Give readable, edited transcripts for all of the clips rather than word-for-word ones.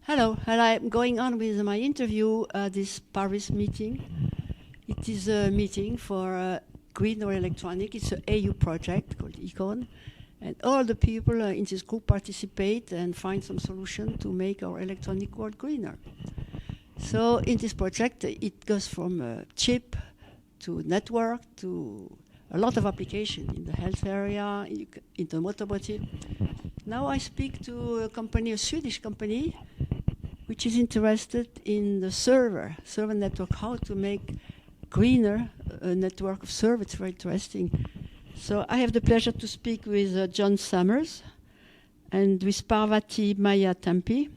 Hello, and I'm going on with my interview at this Paris meeting. It is a meeting for greener electronic. It's an AU project called EECONE, and all the people in this group participate and find some solution to make our electronic world greener. So in this project, it goes from chip to network to a lot of application in the health area, in the automotive. Now I speak to a company, a Swedish company, which is interested in the server network, how to make greener a network of servers. It's very interesting. So I have the pleasure to speak with John Summers and with Parvathi Maya Thampi,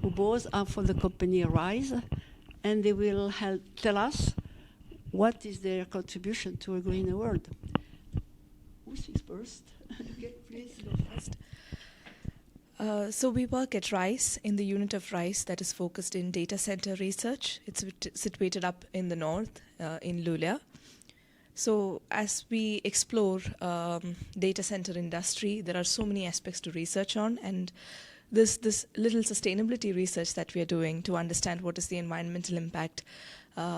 who both are from the company Rise, and they will tell us what is their contribution to a greener world. Who speaks first? Okay, please go first. So we work at RISE, in the unit of RISE that is focused in data center research. It's situated up in the north, in Luleå. So as we explore data center industry, there are so many aspects to research on, and this little sustainability research that we are doing to understand what is the environmental impact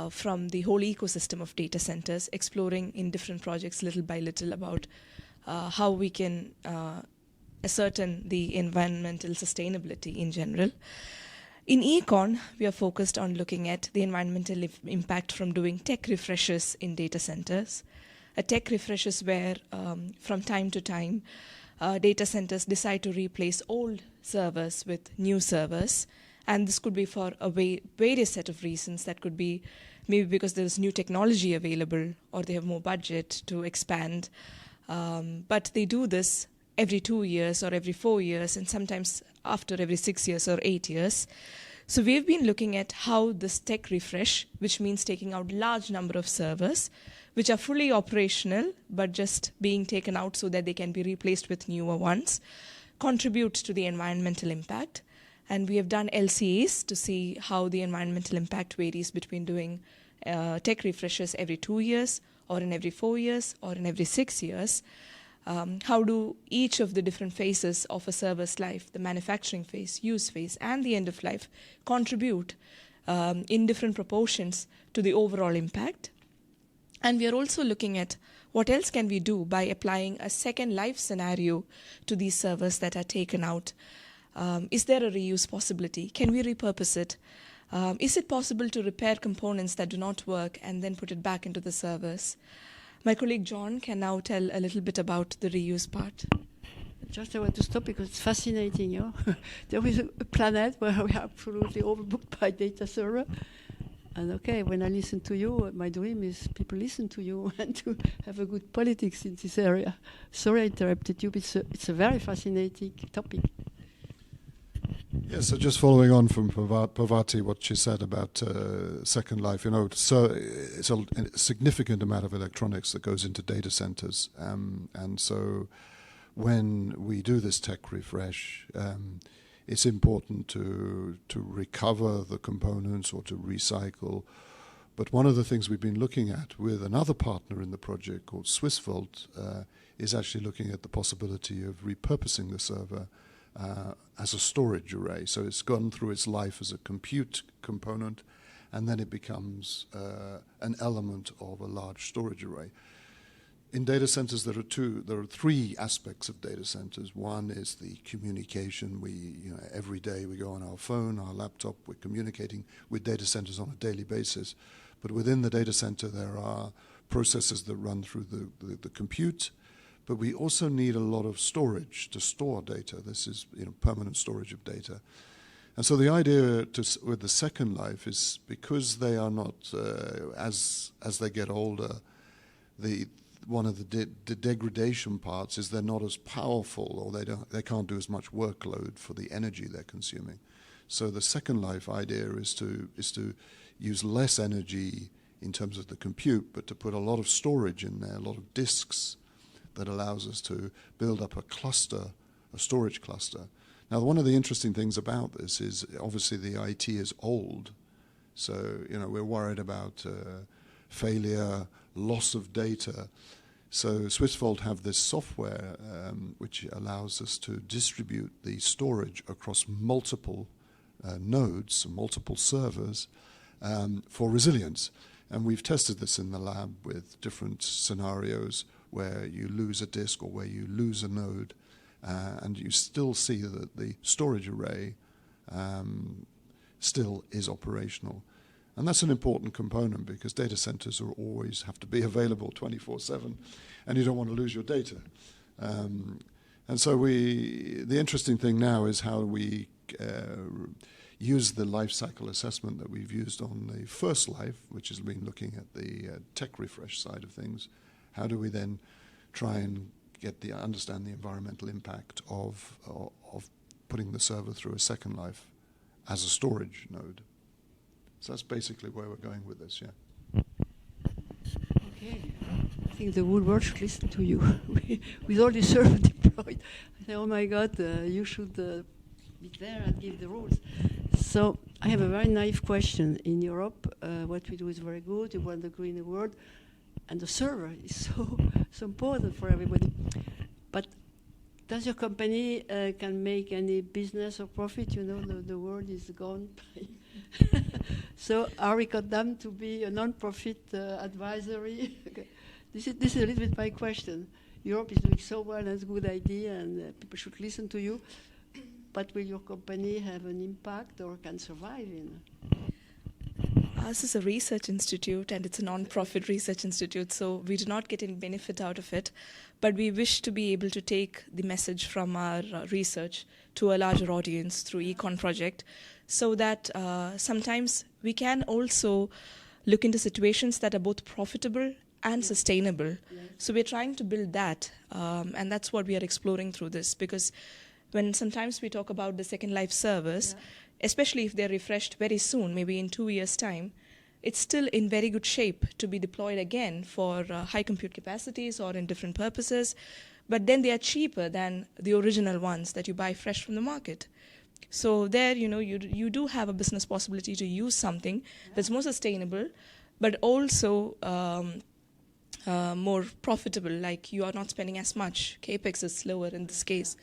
from the whole ecosystem of data centers, exploring in different projects little by little about how we can ascertain the environmental sustainability in general. In EECONE, we are focused on looking at the environmental impact from doing tech refreshes in data centers. A tech refresh is where, from time to time, data centers decide to replace old servers with new servers. And this could be for a various set of reasons. That could be maybe because there's new technology available or they have more budget to expand. But they do this every 2 years or every 4 years, and sometimes after every 6 years or 8 years. So we've been looking at how this tech refresh, which means taking out large number of servers, which are fully operational, but just being taken out so that they can be replaced with newer ones, contributes to the environmental impact. And we have done LCAs to see how the environmental impact varies between doing tech refreshes every 2 years, or in every 4 years, or in every 6 years. How do each of the different phases of a server's life, the manufacturing phase, use phase, and the end of life, contribute in different proportions to the overall impact? And we are also looking at what else can we do by applying a second life scenario to these servers that are taken out. Is there a reuse possibility? Can we repurpose it? Is it possible to repair components that do not work and then put it back into the servers? My colleague John can now tell a little bit about the reuse part. Just I want to stop because it's fascinating. You know? There is a planet where we are absolutely overbooked by data server. And okay, when I listen to you, my dream is people listen to you and to have a good politics in this area. Sorry I interrupted you, but it's a very fascinating topic. Yeah, so just following on from Parvati, what she said about Second Life, so it's a significant amount of electronics that goes into data centers. And so when we do this tech refresh, it's important to recover the components or to recycle. But one of the things we've been looking at with another partner in the project called Swissvolt is actually looking at the possibility of repurposing the server as a storage array. So it's gone through its life as a compute component, and then it becomes an element of a large storage array. In data centers, there are three aspects of data centers. One is the communication. Every day we go on our phone, our laptop, we're communicating with data centers on a daily basis. But within the data center, there are processes that run through the compute. But we also need a lot of storage to store data. This is permanent storage of data. And so the idea with the Second Life is because they are not, as they get older, one of the degradation parts is they're not as powerful, or they can't do as much workload for the energy they're consuming. So the Second Life idea is to use less energy in terms of the compute, but to put a lot of storage in there, a lot of disks, that allows us to build up a cluster, a storage cluster. Now, one of the interesting things about this is obviously the IT is old. So, we're worried about failure, loss of data. So Swissvolt have this software which allows us to distribute the storage across multiple nodes, multiple servers, for resilience. And we've tested this in the lab with different scenarios where you lose a disk or where you lose a node, and you still see that the storage array still is operational. And that's an important component because data centers are always have to be available 24/7, and you don't want to lose your data. And so the interesting thing now is how we use the life cycle assessment that we've used on the first life, which has been looking at the tech refresh side of things. How do we then try and understand the environmental impact of putting the server through a second life as a storage node? So that's basically where we're going with this, yeah. Okay. I think the whole world should listen to you. With all the server deployed, I say, oh my God, you should be there and give the rules. So I have a very naive question. In Europe, what we do is very good. We want the green world, and the server is so important for everybody. But does your company can make any business or profit? You know, the world is gone. So are we condemned to be a non-profit advisory? Okay. This is a little bit my question. Europe is doing so well, and it's a good idea, and people should listen to you. But will your company have an impact or can survive in? Us is a research institute, and it's a non-profit research institute, so we do not get any benefit out of it. But we wish to be able to take the message from our research to a larger audience through EECONE project, so that sometimes we can also look into situations that are both profitable and sustainable. Yes. So we're trying to build that, and that's what we are exploring through this, because when sometimes we talk about the second life servers, especially if they're refreshed very soon, maybe in 2 years' time, it's still in very good shape to be deployed again for high compute capacities or in different purposes. But then they are cheaper than the original ones that you buy fresh from the market. So there, you do have a business possibility to use something that's more sustainable, but also more profitable. Like you are not spending as much. CAPEX is slower in this case.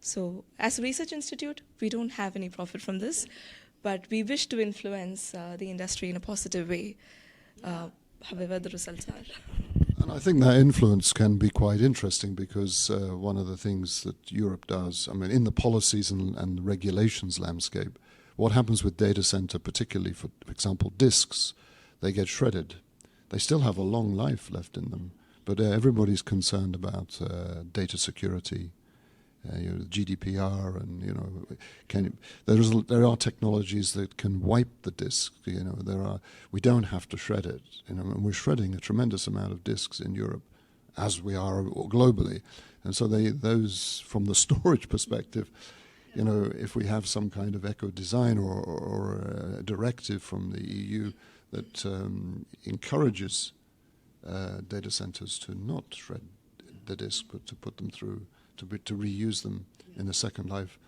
So as a research institute, we don't have any profit from this, but we wish to influence the industry in a positive way, however the results are. And I think that influence can be quite interesting because one of the things that Europe does, I mean, in the policies and regulations landscape, what happens with data center, particularly for example, disks, they get shredded. They still have a long life left in them, but everybody's concerned about data security. GDPR, and there are technologies that can wipe the disk. We don't have to shred it. And we're shredding a tremendous amount of disks in Europe, as we are globally. And so those from the storage perspective, if we have some kind of eco design or a directive from the EU that encourages data centers to not shred the disk, but to put them through. To reuse them in the second life,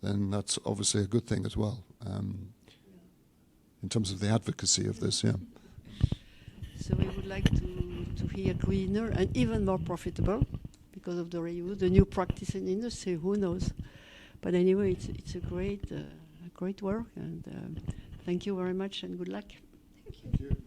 then that's obviously a good thing as well, in terms of the advocacy of this, yeah. So we would like to hear greener and even more profitable because of the reuse, the new practice in industry, who knows. But anyway, it's a great work, and thank you very much and good luck. Thank you.